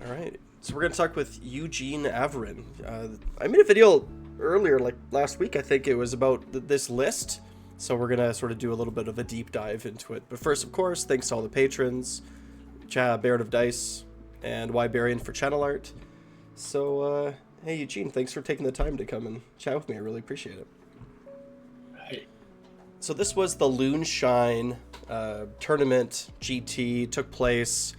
All right. So we're going to talk with Eugene Averin. I made a video earlier, like last week, I think it was about this list. So we're going to sort of do a little bit of a deep dive into it. But first, of course, thanks to all the patrons, Baron of Dice, and Wybarian for channel art. So, hey, Eugene, thanks for taking the time to come and chat with me. I really appreciate it. Hey. So this was the Loonshine tournament GT, took place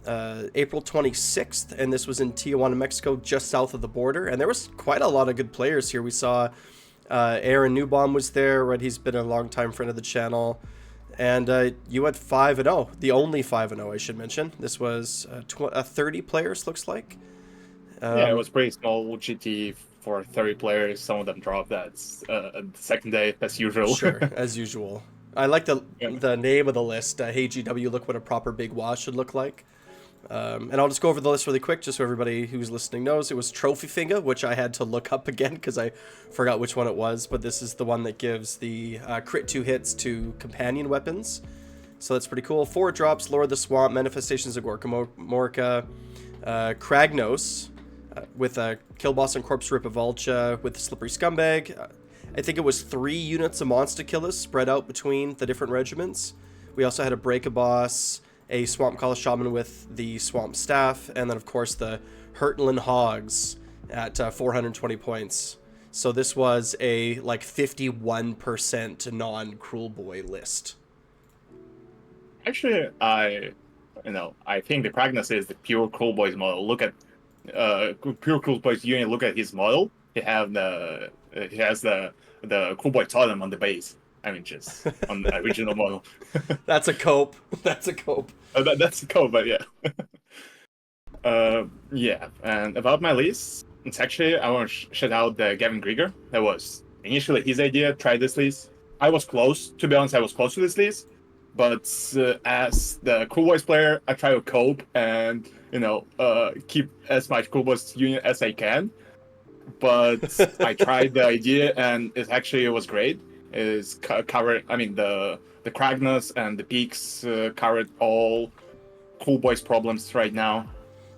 April 26th, and this was in Tijuana, Mexico, just south of the border. And there was quite a lot of good players here. We saw Aaron Newbaum was there, right? He's been a long-time friend of the channel. And you went 5-0, the only 5-0, I should mention. This was 30 players, looks like. Yeah, it was pretty small GT for 30 players. Some of them dropped that the second day, as usual. Sure, as usual. I like the Yeah. name of the list. Hey GW, look what a proper big wash should look like. And I'll just go over the list really quick, just so everybody who's listening knows. It was Trophy Finger, which I had to look up again because I forgot which one it was. But this is the one that gives the crit 2 hits to companion weapons. So that's pretty cool. 4 drops, Lord of the Swamp, Manifestations of Gorkamorka, Kragnos, with a Killaboss and Corpse Ripavulcha with the Slippery Scumbag. I think it was 3 units of Monster-Killers spread out between the different regiments. We also had a Breaka-boss, a Swamp Call Shaman with the Swamp Staff, and then of course the Hurtlin Hogs at 420 points. So this was a like 51% non-Kruleboy list. Actually, I think the Kragnos is the pure Kruleboyz model. Look at pure Kruleboyz unit. Look at his model. He has the Kruleboy totem on the base. I mean, just on the original model. That's a cope. That's a cope. That's the code, but yeah. Yeah, and about my list, it's actually, I want to shout out the Gavin Grieger. That was initially his idea, try this list. I was close, to be honest, I was close to this list. But as the Kruleboyz player, I try to cope and, keep as much Kruleboyz unit as I can. But I tried the idea, and it was great. It's covered, I mean, the Kragnos and the peaks covered all Kruleboyz problems right now.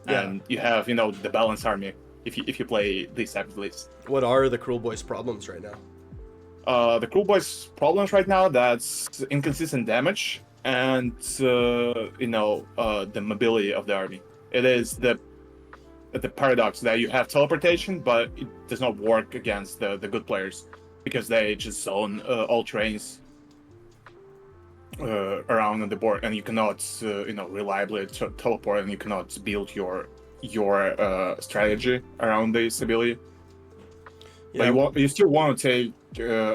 Yeah. And you have, the balance army if you play this type of list. What are the Kruleboyz problems right now? The Kruleboyz problems right now, that's inconsistent damage and the mobility of the army. It is the paradox that you have teleportation, but it does not work against the good players because they just zone all trains around on the board, and you cannot reliably teleport, and you cannot build your strategy around this ability. Yeah. But you still want to take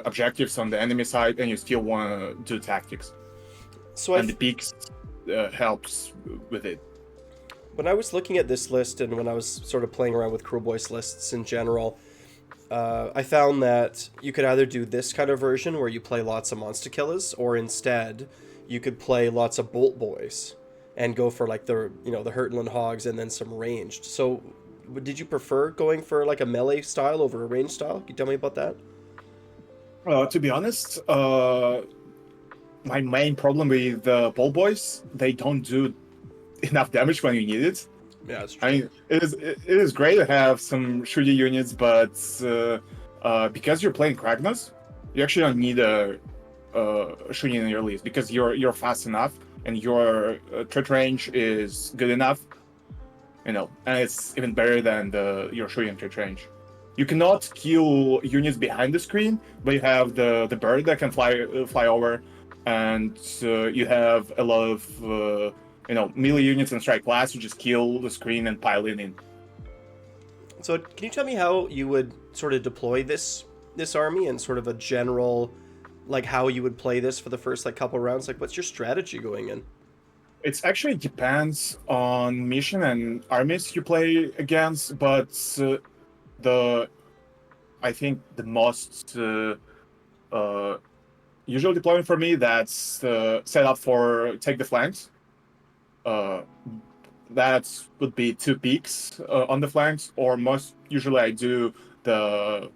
objectives on the enemy side, and you still want to do tactics. So and the peaks helps with it. When I was looking at this list and when I was sort of playing around with Kruleboyz lists in general, I found that you could either do this kind of version where you play lots of Monster Killers, or instead you could play lots of Bolt Boys and go for like the Hurtlin Hogs and then some ranged. So did you prefer going for like a melee style over a ranged style? Can you tell me about that? To be honest, my main problem with the Bolt Boys, they don't do enough damage when you need it. Yeah, that's true. I mean, it is great to have some shooty units, but because you're playing Kragnos, you actually don't need a shooting in your list because you're fast enough and your threat range is good enough, and it's even better than your shooting threat range. You cannot kill units behind the screen, but you have the bird that can fly over, and you have a lot of melee units and strike class who just kill the screen and pile it in. So can you tell me how you would sort of deploy this army and sort of a general, like how you would play this for the first like couple rounds? Like what's your strategy going in? It actually depends on mission and armies you play against, but I think the most usual deployment for me, that's set up for take the flanks. That would be 2 peaks on the flanks, or most usually I do the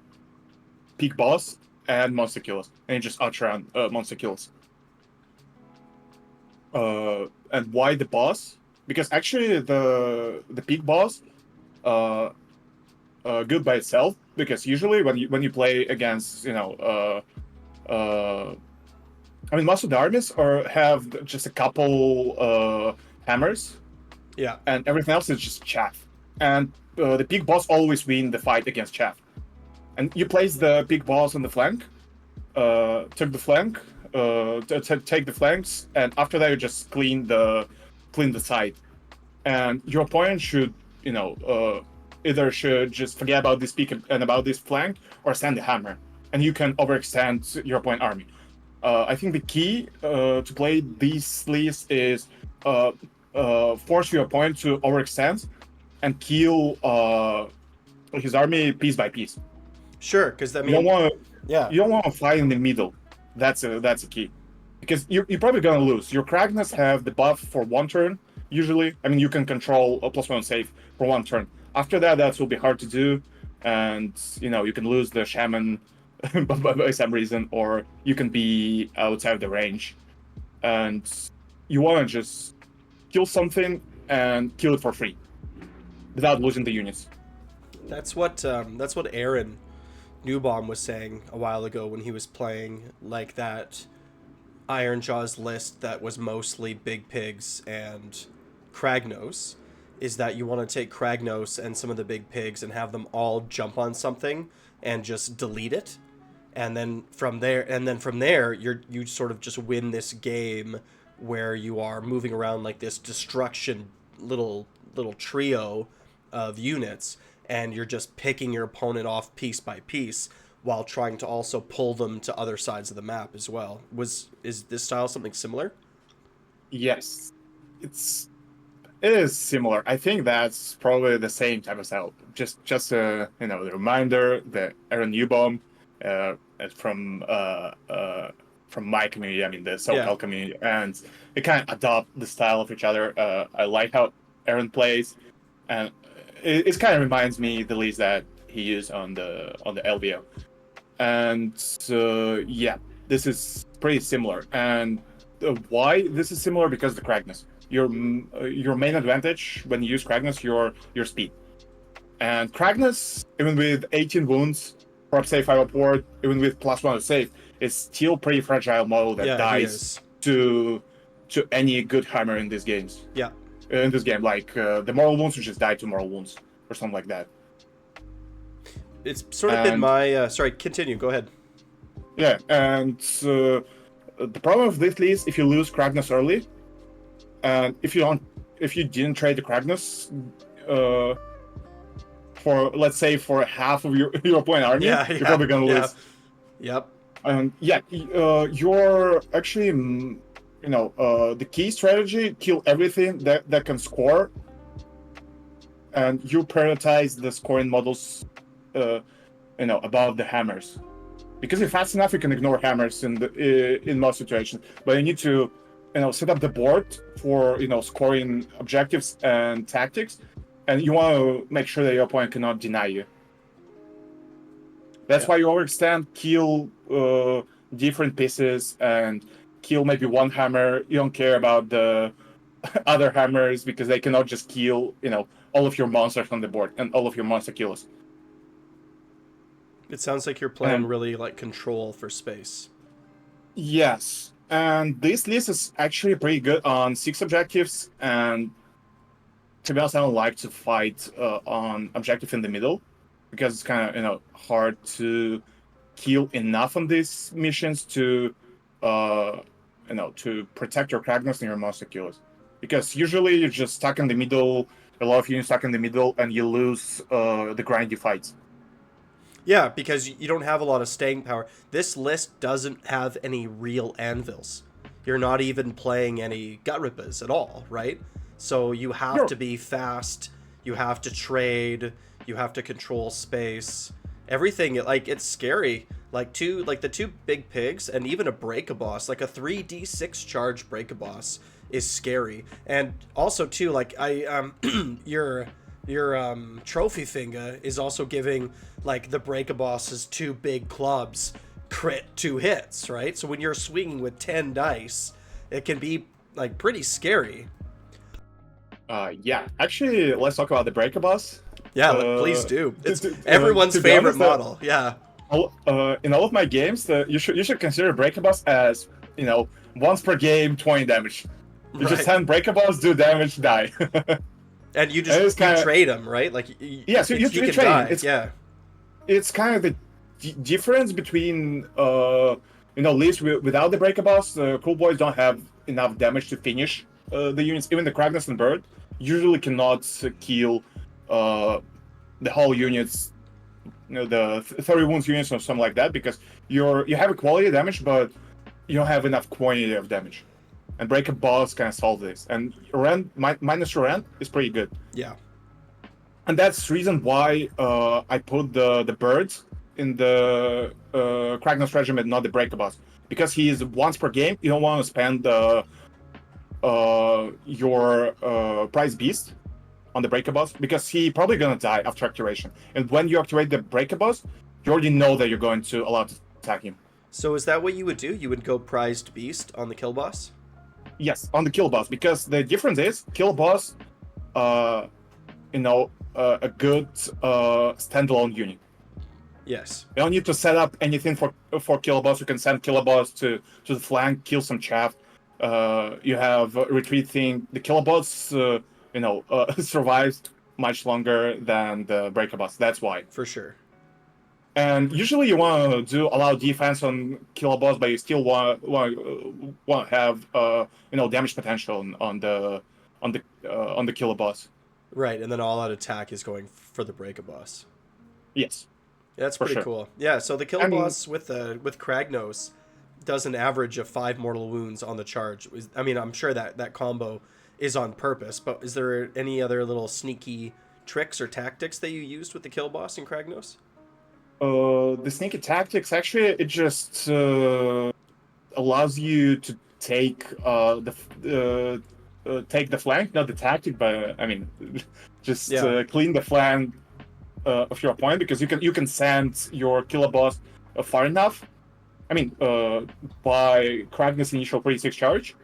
peak boss and monster kills, and you just arch around monster kills. And why the boss? because actually the peak boss good by itself, because usually when you play against I mean, most of the armies have just a couple hammers, Yeah. and everything else is just chaff. And the big boss always win the fight against chaff. And you place the big boss on the flank, take the flank, take the flanks, and after that you just clean the side. And your opponent should, either should just forget about this peak and about this flank, or send the hammer, and you can overextend your opponent army. I think the key to play these lists is force your opponent to overextend and kill his army piece by piece. Sure, because that You don't means you don't want to fight in the middle. That's a key, because you're probably gonna lose. Your Kragnos have the buff for 1 turn usually. I mean, you can control a +1 save for 1 turn. After that will be hard to do, and you can lose the shaman by some reason, or you can be outside of the range, and you want to just kill something and kill it for free without losing the units. that's what Aaron Newbaum was saying a while ago when he was playing like that Iron Jaws list that was mostly big pigs and Kragnos, is that you want to take Kragnos and some of the big pigs and have them all jump on something and just delete it. And then from there you sort of just win this game where you are moving around like this destruction little trio of units, and you're just picking your opponent off piece by piece while trying to also pull them to other sides of the map as well. Is this style something similar? Yes, it is similar. I think that's probably the same type of style. Just the reminder that Aaron Newbaum from my community, I mean the SoCal community, and they kind of adopt the style of each other. I like how Aaron plays, and it kind of reminds me the list that he used on the LBO. And this is pretty similar. And why this is similar? Because the Kragnos. Your main advantage when you use Kragnos, your speed. And Kragnos, even with 18 wounds, prop save 5 upward, even with +1 to save, is still pretty fragile model that dies to any good hammer in these games. Yeah. In this game, like the moral wounds, you just die to moral wounds or something like that. It's sort of been my sorry, continue, go ahead. Yeah, and the problem of this list, if you lose Kragnos early, and if you didn't trade the Kragnos for, let's say, for half of your opponent army, you're probably gonna lose. Yep. And you're actually the key strategy: kill everything that can score, and you prioritize the scoring models above the hammers, because if fast enough you can ignore hammers in most situations, but you need to set up the board for scoring objectives and tactics, and you want to make sure that your opponent cannot deny you. That's why you overextend, kill different pieces, and kill maybe one hammer. You don't care about the other hammers because they cannot just kill all of your monsters on the board and all of your monster kills. It sounds like you're playing really like control for space. Yes, and this list is actually pretty good on 6 objectives, and to be honest, I don't like to fight on objective in the middle, because it's kind of hard to kill enough on these missions to to protect your Kragnos and your monster killers, because usually you're just stuck in the middle, a lot of units stuck in the middle, and you lose the grindy fights. Yeah, because you don't have a lot of staying power. This list doesn't have any real anvils. You're not even playing any gut rippers at all, right? So you have to be fast, you have to trade, you have to control space. Everything, it's scary. Like the 2 big pigs and even a Breaka-boss, like a 3d6 charge Breaka-boss is scary. And also too, your trophy finger is also giving like the Breaka-boss's 2 big clubs crit 2 hits, right? So when you're swinging with 10 dice, it can be like pretty scary. Yeah, actually, let's talk about the Breaka-boss. Yeah, please do. It's to everyone's be favorite honest, model. Yeah. In all of my games, you should consider Breaka-boss as once per game 20 damage. You just Right. send Breaka-boss, do damage, die. And you And it's just you kind of trade him, right? Like yeah, so he you can trade him. die. Yeah. It's kind of the difference between leaves without the Breaka-boss. Kruleboyz don't have enough damage to finish the units. Even the Kragnos and Bird usually cannot kill the whole units, the 30 wounds units or something like that, because you have a quality of damage, but you don't have enough quantity of damage. And Breaka-boss can solve this. And Rend minus Rend is pretty good. Yeah. And that's the reason why I put the birds in the Kragnos regiment, not the Breaka-boss. Because he is once per game, you don't want to spend your prize beast on the Breaka-boss, because he probably gonna die after activation. And when you activate the Breaka-boss, you already know that you're going to allow to attack him. So is that what you would do? You would go prized beast on the kill boss? Yes, on the Killaboss, because the difference is Killaboss, a good standalone unit. Yes. You don't need to set up anything for Killaboss. You can send Killaboss to the flank, kill some chaff. You have retreat thing. The Killaboss, survives much longer than the Breaka-boss. That's why. For sure. And usually you want to allow defense on Killaboss, but you still want to have damage potential on the Killaboss. Right, and then all out attack is going for the Breaka-boss. Yes. Yeah, that's pretty cool. Yeah, so the Killaboss with Kragnos does an average of 5 mortal wounds on the charge. I'm sure that combo is on purpose, but is there any other little sneaky tricks or tactics that you used with the Killaboss in Kragnos? The sneaky tactics, actually, it just allows you to take take the flank, not the tactic, but just clean the flank of your opponent, because you can send your Killaboss far enough. By Kragnos initial 36 charge,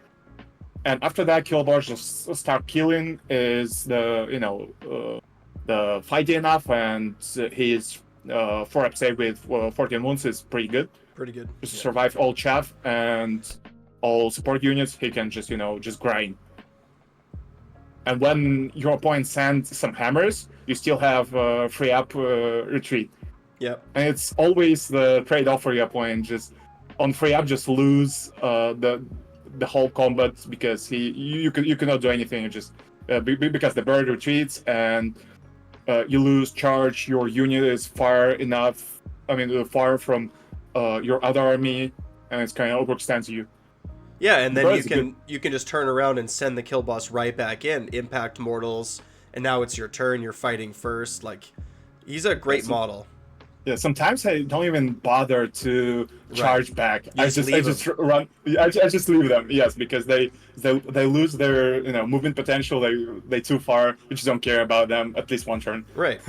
and after that, Killaboss just start killing. Is the fighty enough, and his 4-up save with 14 wounds is pretty good. Pretty good. To survive all chaff and all support units, he can just grind. And when your opponent sends some hammers, you still have free up retreat. Yep. And it's always the trade-off for your opponent. Just on free up, just lose the whole combat, because you cannot do anything. Just because the bird retreats and you lose charge. Your unit is far from your other army, and it's kind of overextends you. Yeah, and then you can just turn around and send the kill boss right back in, impact mortals, and now it's your turn. You're fighting first. Like, he's a great model. Yeah, sometimes I don't even bother to charge back. I just run. I just leave them. Yes, because they lose their movement potential. They too far. We just don't care about them at least one turn. Right.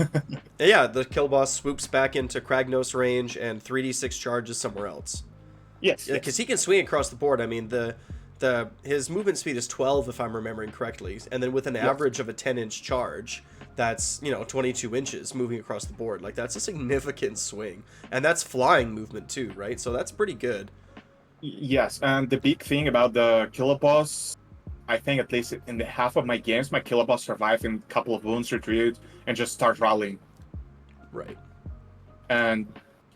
Yeah, the kill boss swoops back into Kragnos range and 3d6 charges somewhere else. Yes. Because he can swing across the board. I mean, his movement speed is 12 if I'm remembering correctly, and then with an average of a 10-inch charge, that's 22 inches moving across the board. Like, that's a significant swing, and that's flying movement too, right? So that's pretty good. Yes, and the big thing about the Killaboss, I think at least in the half of my games, my Killaboss survive in a couple of wounds, retreat, and just start rallying. Right. And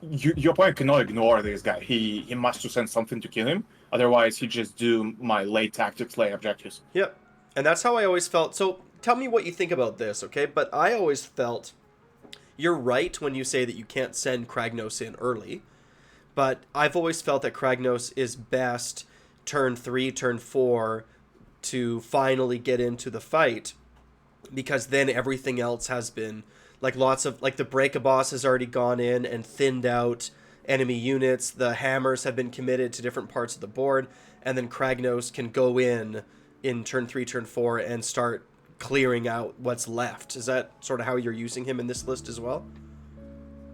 your opponent cannot ignore this guy. He must send something to kill him. Otherwise, he just do my late tactics, late objectives. Yep. And that's how I always felt. So tell me what you think about this, okay? But I always felt you're right when you say that you can't send Kragnos in early. But I've always felt that Kragnos is best turn 3, turn 4 to finally get into the fight, because then everything else has been like lots of the Breaka-boss has already gone in and thinned out enemy units. The hammers have been committed to different parts of the board, and then Kragnos can go in turn 3, turn 4 and start clearing out what's left. Is that sort of how you're using him in this list as well?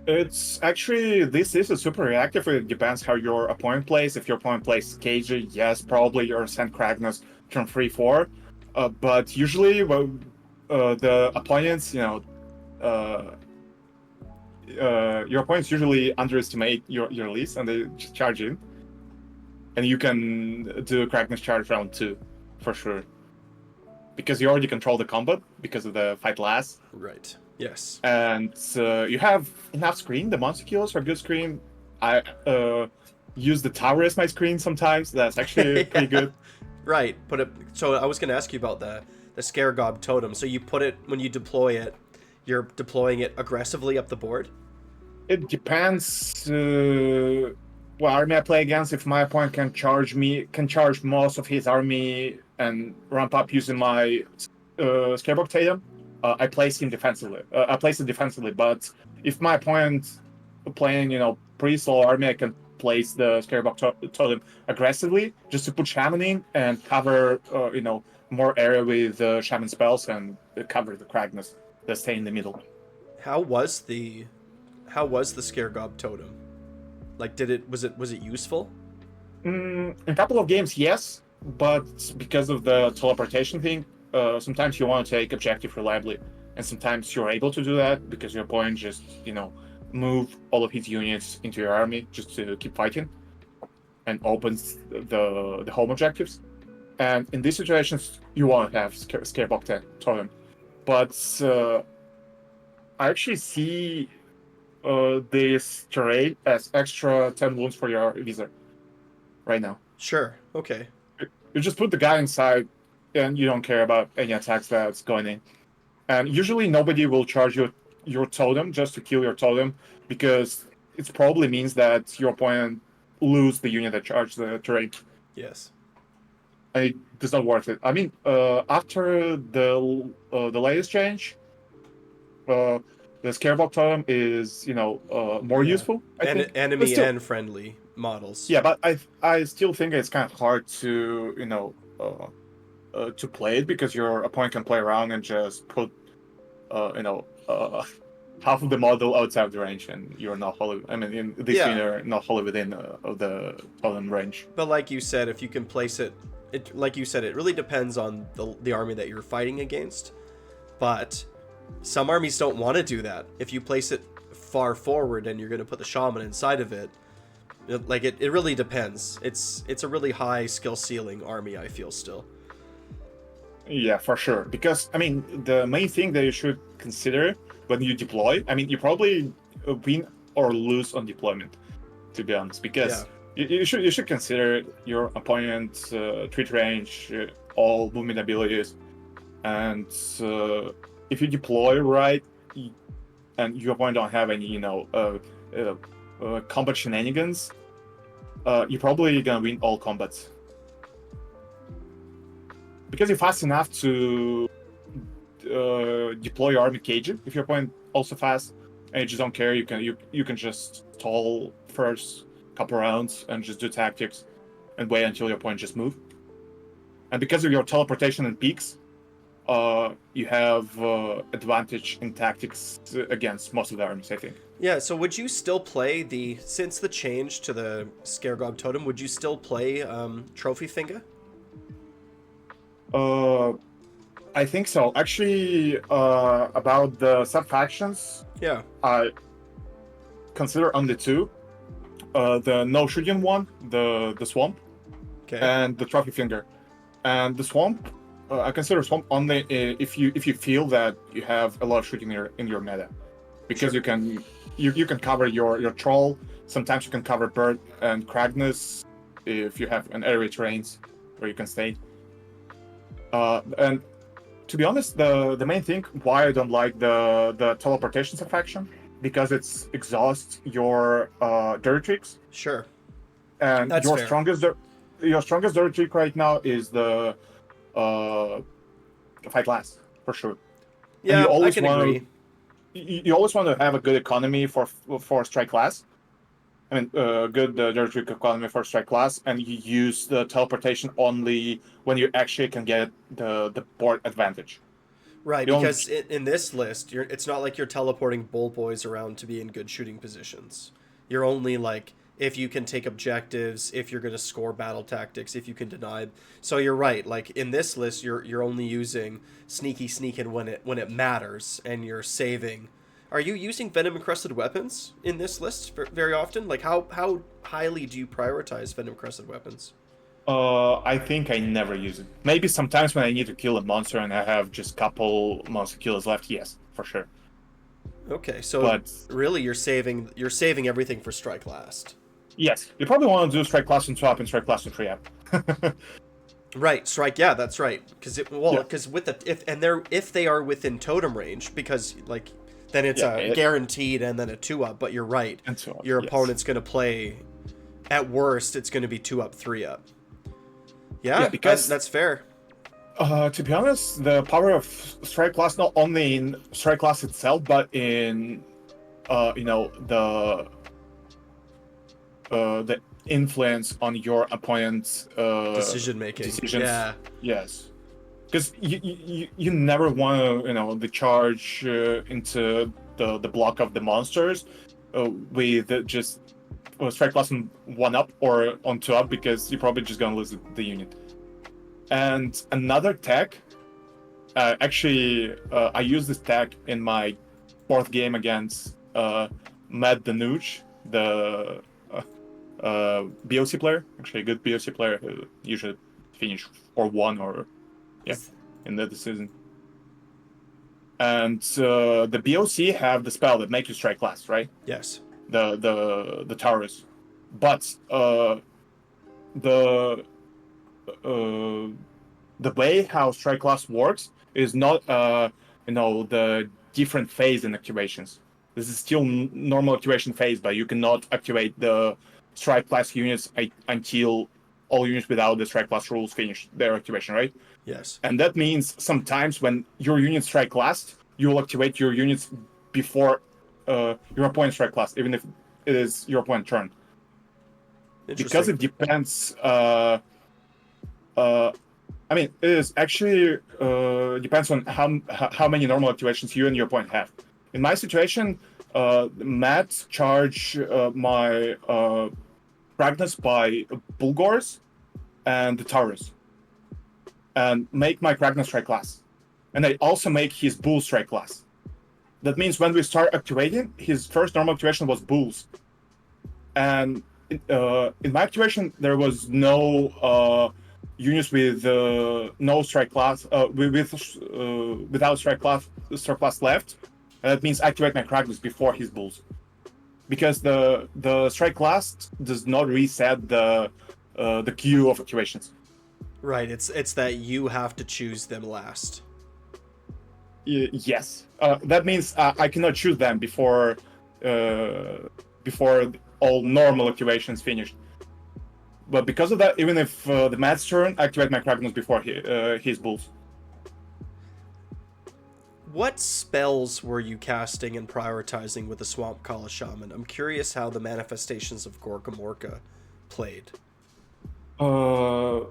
It's actually, this is a super reactive. It depends how your opponent plays. If your opponent plays Cagey, yes, probably you're send Kragnos turn 3, 4. But usually, well, the opponents, uh, your opponents usually underestimate your list and they just charge in, and you can do a Kragnos charge round 2 for sure, because you already control the combat because of the fight last. Right. Yes. And you have enough screen. The monster kills are good screen. I use the tower as my screen sometimes. That's actually pretty good. Right. So I was going to ask you about the Scaregob totem. So you put it, when you deploy it, you're deploying it aggressively up the board? It depends what army I play against. If my opponent can charge most of his army and ramp up using my Scaregob totem, I place him defensively. I place it defensively. But if my opponent playing, pretty slow army, I can place the Scaregob totem aggressively just to put Shaman in and cover, more area with Shaman spells and cover the Kragnos that stay in the middle. How was the Scaregob totem? Like, was it useful? In a couple of games, yes, but because of the teleportation thing, sometimes you want to take objective reliably, and sometimes you're able to do that because your opponent just, move all of his units into your army just to keep fighting, and opens the home objectives. And in these situations, you want to have Scaregob totem. But I actually see this terrain as extra 10 wounds for your wizard right now. Sure. Okay. You just put the guy inside, and you don't care about any attacks that's going in. And usually nobody will charge your totem just to kill your totem, because it probably means that your opponent lose the unit that charged the terrain. Yes. And it is not worth it. I mean, after the latest change, the Scaregob totem is more useful. I think. Enemy and friendly models. Yeah, but I still think it's kind of hard to to play it, because your opponent can play around and just put half of the model outside the range, and you're not wholly. I mean, in this you're not wholly within of the totem range. But like you said, if you can place it, it really depends on the army that you're fighting against. But some armies don't want to do that. If you place it far forward and you're going to put the shaman inside of it, it really depends. It's a really high skill ceiling army, I feel still. Yeah, for sure. Because I mean, the main thing that you should consider when you deploy, I mean, you probably win or lose on deployment, to be honest. Because you should consider your opponent's treat range, all movement abilities, and if you deploy right, and your opponent don't have any combat shenanigans, you're probably gonna win all combats. Because you're fast enough to deploy your army cage. If your opponent also fast and you just don't care, you can just stall first couple rounds and just do tactics and wait until your opponent just move. And because of your teleportation and peaks, you have advantage in tactics against most of the armies, I think. Yeah, so would you still play since the change to the Scaregob totem, would you still play Trophy Finger? I think so. Actually, about the sub-factions, I consider only two. The no shooting one, the swamp, and the Trophy Finger. And the swamp, I consider swamp only if you feel that you have a lot of shooting in your meta, because you can cover your troll. Sometimes you can cover bird and Kragnos if you have an area terrains where you can stay. And to be honest, the main thing why I don't like the teleportation faction, because it's exhausts your dirty tricks. Sure. And That's your fair. strongest dirty trick right now is the fight last, for sure. Yeah, I can agree. You always want to have a good economy for strike class. I mean, good dirty trick economy for strike class, and you use the teleportation only when you actually can get the board advantage. Right, because in this list, it's not like you're teleporting Bull Boys around to be in good shooting positions. You're only if you can take objectives, if you're going to score battle tactics, if you can deny. So you're right. Like in this list, you're only using sneaky sneaking when it matters, and you're saving. Are you using venom encrusted weapons in this list very often? Like how highly do you prioritize venom encrusted weapons? I think I never use it. Maybe sometimes when I need to kill a monster and I have just couple monster killers left, yes, for sure. Okay, so But really you're saving everything for strike last. yes, you probably want to do strike class and swap and strike class and free up. Right, strike. Yeah, that's right. Because with the if they are within totem range, because like then it's guaranteed and then a 2-up. But you're right. And so on, Your yes. opponent's gonna play. At worst, it's gonna be 2-up, 3-up. Yeah, because that's fair. To be honest, the power of strike class not only in strike class itself, but in the influence on your opponent's Decision making. decisions. Yeah. Yes. Because you never want to the charge into the block of the monsters with just strike class on 1-up or on 2-up, because you're probably just gonna lose the unit. And another tech, I used this tech in my 4th game against Matt the Nooch, the BOC player, actually a good BOC player who usually finish or 1 or in the season. And the BOC have the spell that make you strike class, right? Yes. The towers, but the way how strike class works is not the different phase in activations. This is still normal activation phase, but you cannot activate the strike class units until all units without the strike class rules finish their activation, right? Yes. And that means sometimes when your units strike last, you will activate your units before your opponent's strike class, even if it is your opponent's turn. Because it depends. It is actually depends on how many normal activations you and your opponent have. In my situation, Matt charge my Kragnos by Bulgors and the Taurus, and make my Kragnos strike class, and I also make his Bull strike class. That means when we start activating, his first normal activation was Bulls, and in my activation there was no units with no strike class, without strike class left, and that means activate my Kragnos before his Bulls, because the strike class does not reset the queue of activations. Right, it's that you have to choose them last. Yes, that means I cannot choose them before all normal activations finished. But because of that, even if the Matt's turn, I activate my Kragnos before his Bulls. What spells were you casting and prioritizing with the Swamp Kala Shaman? I'm curious how the manifestations of Gorkamorka played. The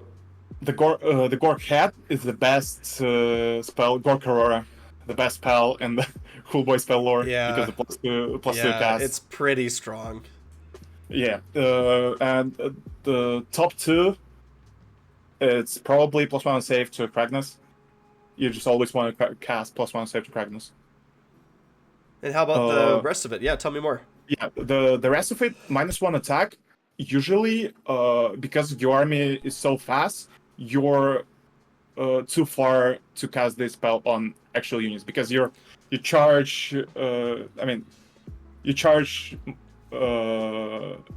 Gork Hat is the best spell. Gork Aurora, the best spell in the Kruleboyz spell lore. Yeah. Because the plus 2 cast. It's pretty strong. Yeah. And the top 2, it's probably +1 save to Kragnos. You just always want to cast +1 save to Kragnos. And how about the rest of it? Yeah, tell me more. Yeah, the rest of it, -1 attack. Usually, because your army is so fast, you're too far to cast this spell on actual units, because you charge. You charge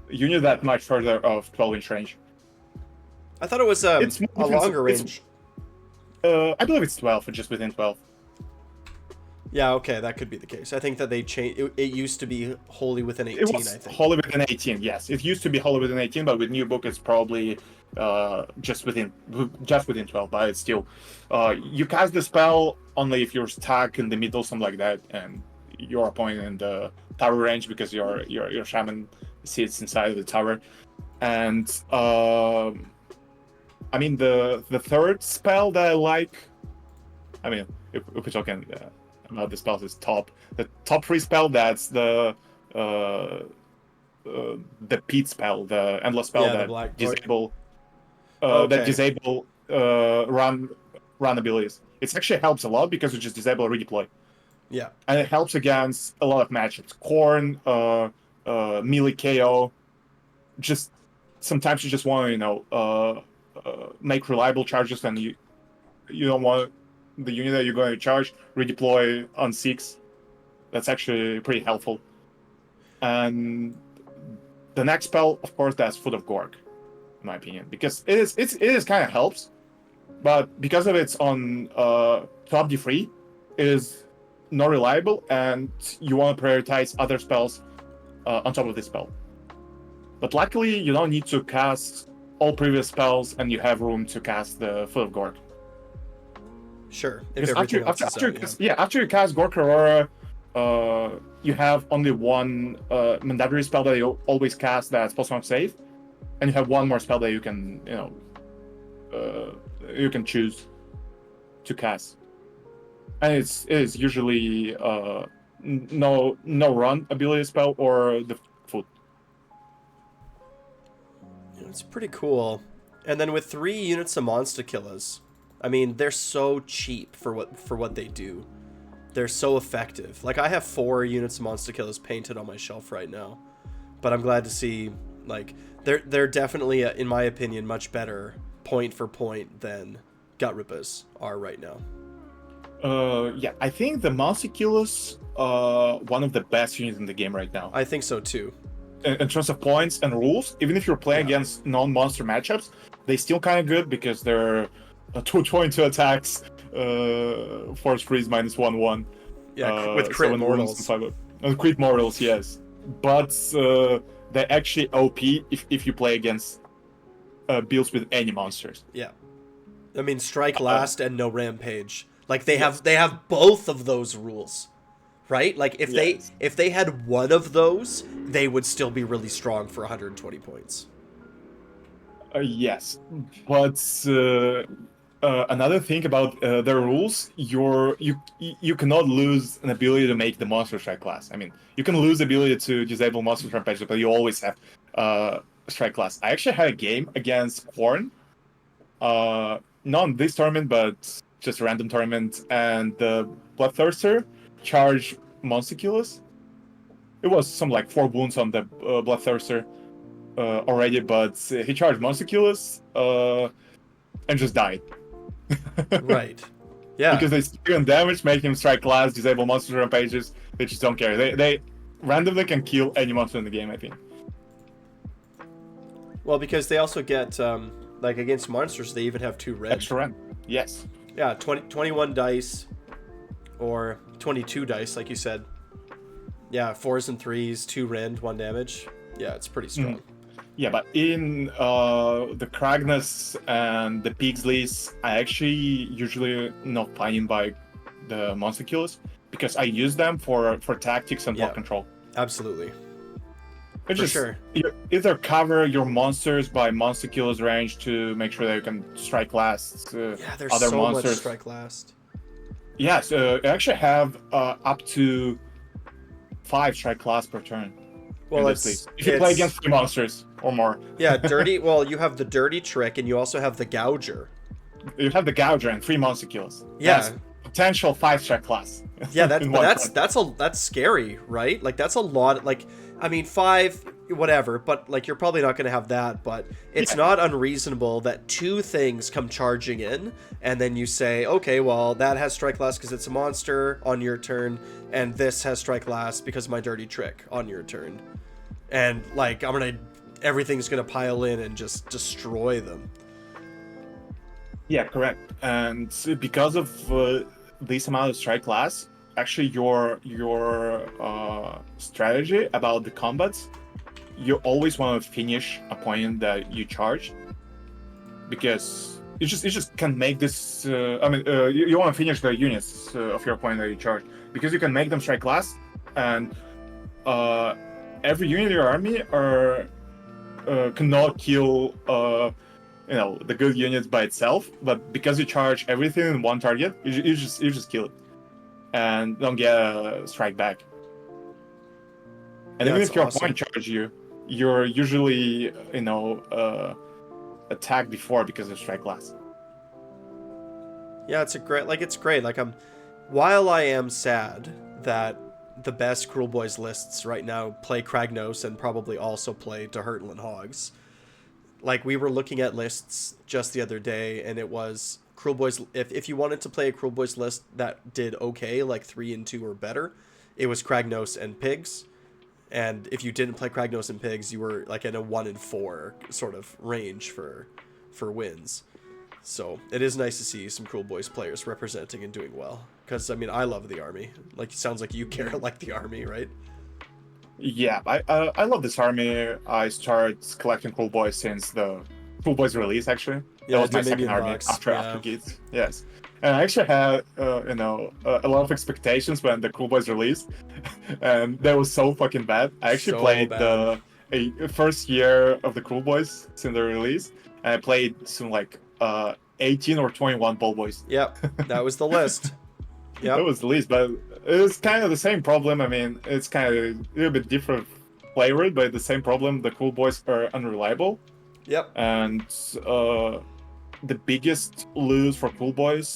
unit that much further of 12-inch range. I thought it was a longer range. I believe it's 12, or just within 12. Yeah, okay, that could be the case. I think that they changed. It used to be wholly within 18. It was I think wholly within 18. Yes, it used to be wholly within 18, but with new book, it's probably just within 12. But it's still, you cast the spell only if you're stuck in the middle, something like that, and your opponent in the tower range, because your shaman sits inside of the tower. And the third spell that I like, if we're talking about the spells, is the top 3 spell. That's the the Pete spell, the endless spell Yeah, the that black- that Okay. disable run abilities. It actually helps a lot because it just disable redeploy, Yeah. and it helps against a lot of matchups. Corn, melee KO. Just sometimes you just want to make reliable charges, and you don't want the unit that you're going to charge redeploy on 6. That's actually pretty helpful. And the next spell, of course, that's Foot of Gork, in my opinion, because it is kind of helps, but because of it's on top D3, it is not reliable, and you want to prioritize other spells on top of this spell. But luckily, you don't need to cast all previous spells, and you have room to cast the Foot of Gork. Sure. If Because everything else is out, after you cast Gork Aurora, you have only one mandatory spell that you always cast that's post-mortem save, and you have one more spell that you can choose to cast, and it is usually no run ability spell or the foot. It's pretty cool. And then with 3 units of monster killers, I mean, they're so cheap for what they do. They're so effective. Like, I have 4 units of monster killers painted on my shelf right now, but I'm glad to see, like, they're definitely, in my opinion, much better point for point than Gut Rippers are right now. Yeah, I think the monster killers are one of the best units in the game right now. I think so too. In terms of points and rules, even if you're playing against non-monster matchups, they still kind of good because they're 222 attacks, force freeze -1/1. Yeah, with crit mortals. Crit mortals, yes. But they're actually OP if you play against builds with any monsters. Yeah. I mean, strike last and no rampage. Like, they have both of those rules. Right? Like, if they had one of those, they would still be really strong for 120 points. Yes, but another thing about their rules, you cannot lose an ability to make the monster strike class. I mean, you can lose the ability to disable monster rampage, but you always have strike class. I actually had a game against Corn, not in this tournament, but just a random tournament, and the Bloodthirster charged monster killers. It was some like 4 wounds on the Bloodthirster already, but he charged monster killers and just died. Right. Yeah. Because they still damage, make him strike class, disable monster rampages. They just don't care. They randomly can kill any monster in the game, I think. Well, because they also get like against monsters, they even have 2 red. Extra red. Yes. Yeah, 21 dice or 22 dice, like you said. Yeah, 4s and 3s, 2 rend, 1 damage. Yeah, it's pretty strong. Yeah, but in the Kragnos and the Pixleys, I actually usually not finding by the monster killers because I use them for tactics and block control. Absolutely. For sure. You either cover your monsters by monster killers range to make sure that you can strike last there's other so monsters. Much strike last. Yes, I actually have up to 5 strike class per turn. Well, if you play against 3 monsters or more. Yeah, dirty. Well, you have the dirty trick, and you also have the gouger. You have the gouger and 3 monster kills. Yeah, that's potential 5 strike class. Yeah, that's scary, right? Like, that's a lot. Like, I mean, 5, whatever, but like, you're probably not going to have that. But it's not unreasonable that 2 things come charging in, and then you say, okay, well, that has strike last because it's a monster on your turn, and this has strike last because of my dirty trick on your turn. And like, everything's gonna pile in and just destroy them. Yeah, correct. And because of this amount of strike class, actually your strategy about the combats, you always want to finish a point that you charge, because you just can make this. You want to finish the units of your opponent that you charge, because you can make them strike last, and every unit in your army cannot kill the good units by itself, but because you charge everything in one target, you just kill it and don't get a strike back. And even if your opponent charges you, you're usually attacked before because of strike class. Yeah, it's great. Like while I am sad that the best Kruleboyz lists right now play Kragnos and probably also play to Hurtland Hogs. Like we were looking at lists just the other day, and it was Kruleboyz. If you wanted to play a Kruleboyz list that did okay, like 3 and 2 or better, it was Kragnos and Pigs. And if you didn't play Kragnos and Pigs, you were like in a 1 and 4 sort of range for wins. So it is nice to see some Kruleboyz players representing and doing well. Because I mean, I love the army. Like, it sounds like you care like the army, right? Yeah, I love this army. I started collecting Kruleboyz since the Kruleboyz release. Actually, Yeah, that was my second Dominion army box, after yeah. Kids. Yes, and I actually had a lot of expectations when the Kruleboyz released, and that was so fucking bad. I actually So played bad. the first year of the Kruleboyz since the release, and I played some 18 or 21 Ballboys. Yep, that was the list. That Yep. was the least, but it's kind of the same problem. I mean, it's kind of a little bit different flavor, but the same problem. The Kruleboyz are unreliable, Yep. and the biggest lose for Kruleboyz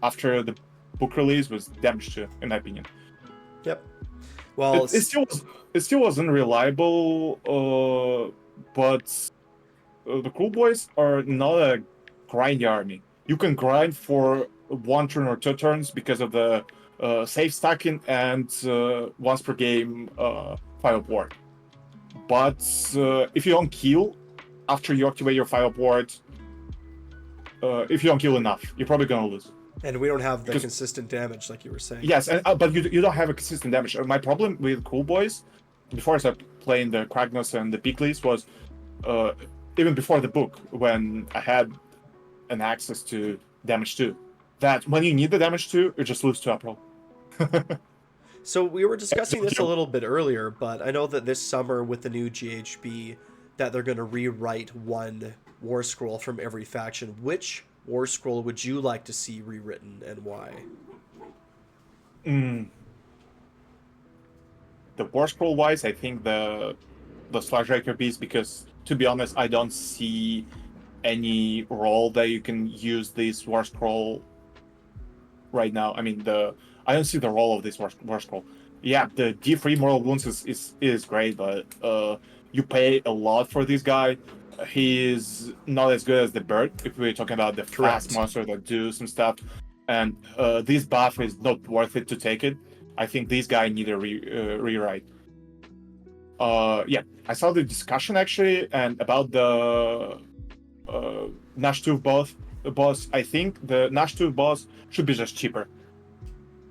after the book release was damage 2, in my opinion. Yep. Well, It still was unreliable, but the Kruleboyz are not a grindy army. You can grind for 1 turn or 2 turns because of the safe stacking and once per game fire board. But if you don't kill after you activate your fire board, if you don't kill enough, you're probably gonna lose. and we don't have the consistent damage like you were saying. Yes, but you don't have a consistent damage. My problem with Kruleboyz, before I started playing the Kragnos and the Picklist, was even before the book, when I had an access to damage 2, that when you need the damage 2, you just lose to April. So we were discussing this a little bit earlier, but I know that this summer with the new GHB that they're going to rewrite 1 war scroll from every faction. Which war scroll would you like to see rewritten and why? The war scroll wise, I think the Sludge piece, because to be honest, I don't see any role that you can use this war scroll right now. I mean, I don't see the role of this war scroll. Yeah, the D3 moral wounds is great, but you pay a lot for this guy. He's not as good as the bird if we're talking about the fast monster that do some stuff, and this buff is not worth it to take it. I think this guy need a rewrite. Yeah, I saw the discussion actually, and about the Nash 2 boss. I think the Nash 2 boss should be just cheaper,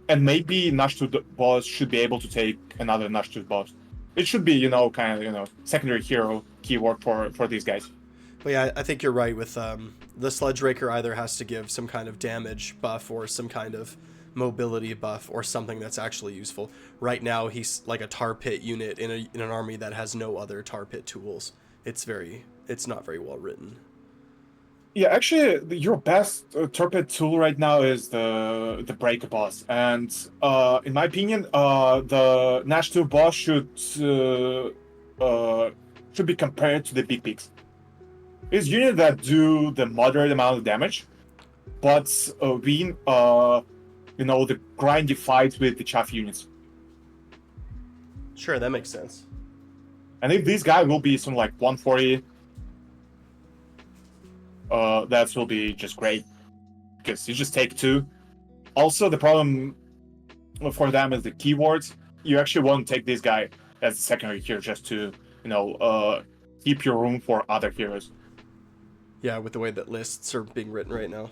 and maybe Nash 2 boss should be able to take another Nash 2 boss. It should be, kind of, secondary hero keyword for these guys. But yeah, I think you're right with the Sludge Raker either has to give some kind of damage buff or some kind of mobility buff or something that's actually useful. Right now, he's like a tar pit unit in an army that has no other tar pit tools. It's not very well written. Yeah, actually, your best torpid tool right now is the Breaka-boss, and in my opinion, the Nash 2 boss should be compared to the big pigs. It's units that do the moderate amount of damage, but win the grindy fights with the chaff units. Sure, that makes sense. And if this guy will be some 140. That will be just great, because you just take 2. Also, the problem for them is the keywords. You actually won't take this guy as a secondary hero just to, keep your room for other heroes. Yeah, with the way that lists are being written right now.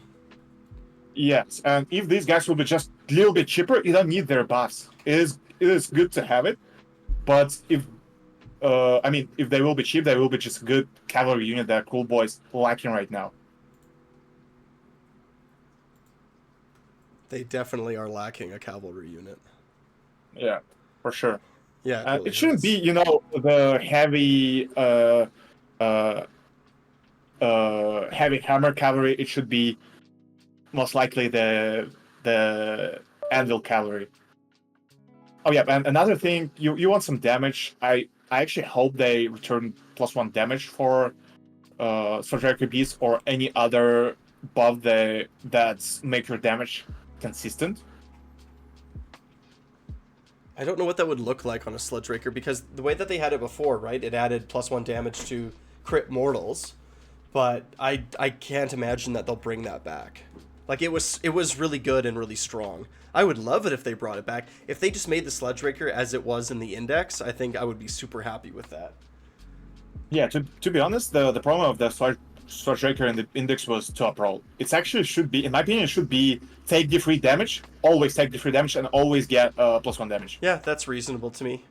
Yes, and if these guys will be just a little bit cheaper, you don't need their buffs. It is good to have it, but if they will be cheap, they will be just a good cavalry unit that Kruleboyz lacking right now. They definitely are lacking a cavalry unit. Yeah, for sure. Yeah, it, really it shouldn't is. be, the heavy heavy hammer cavalry. It should be most likely the anvil cavalry. Oh yeah, and another thing, you want some damage. I I actually hope they return +1 damage for Surgical Beast or any other buff that make your damage consistent. I don't know what that would look like on a Sludge Raker, because the way that they had it before, right? It added +1 damage to crit mortals, but I can't imagine that they'll bring that back. Like, it was really good and really strong. I would love it if they brought it back. If they just made the Sludge Raker as it was in the Index, I think I would be super happy with that. Yeah, to be honest, the problem of the Sludge Raker in the Index was top roll. It's actually should be, in my opinion, it should be take the free damage, always take the free damage, and always get +1 damage. Yeah, that's reasonable to me.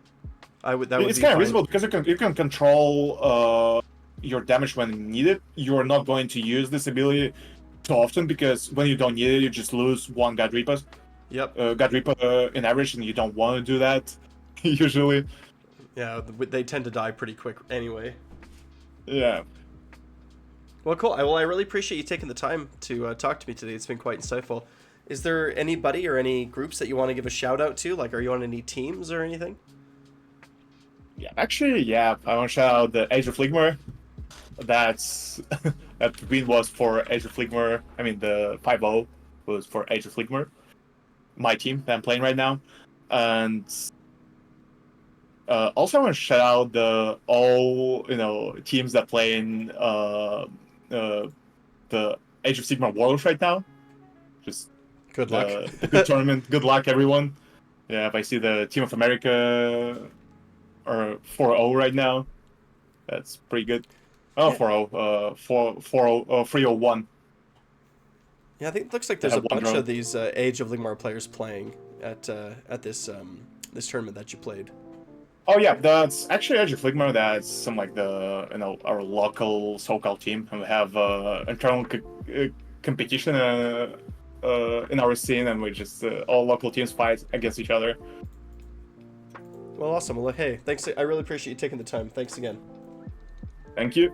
It's kind of reasonable because you can control your damage when needed. You're not going to use this ability too often, because when you don't need it, you just lose one God Reaper. Yep. God Reaper in average, and you don't want to do that usually. Yeah, they tend to die pretty quick anyway. Yeah. Well, cool. I really appreciate you taking the time to talk to me today. It's been quite insightful. Is there anybody or any groups that you want to give a shout out to? Like, are you on any teams or anything? Yeah, actually, yeah. I want to shout out the Age of Ligmar. That win was for Age of Ligmar. I mean, the 5-0 was for Age of Ligmar, my team that I'm playing right now. And also, I want to shout out all teams that play in the Age of Sigmar Worlds right now. Just good luck. The good tournament. Good luck, everyone. Yeah, if I see the Team of America are 4-0 right now, that's pretty good. Oh, yeah. 4-0, 3-0-1. Yeah, I think it looks like there's a bunch of these Age of Ligmar players playing at this tournament that you played. Oh yeah, that's actually Age of Ligmar. That's some like our local so-called team, and we have internal competition in our scene, and we just all local teams fight against each other. Well, awesome. Well, hey, thanks. I really appreciate you taking the time. Thanks again. Thank you.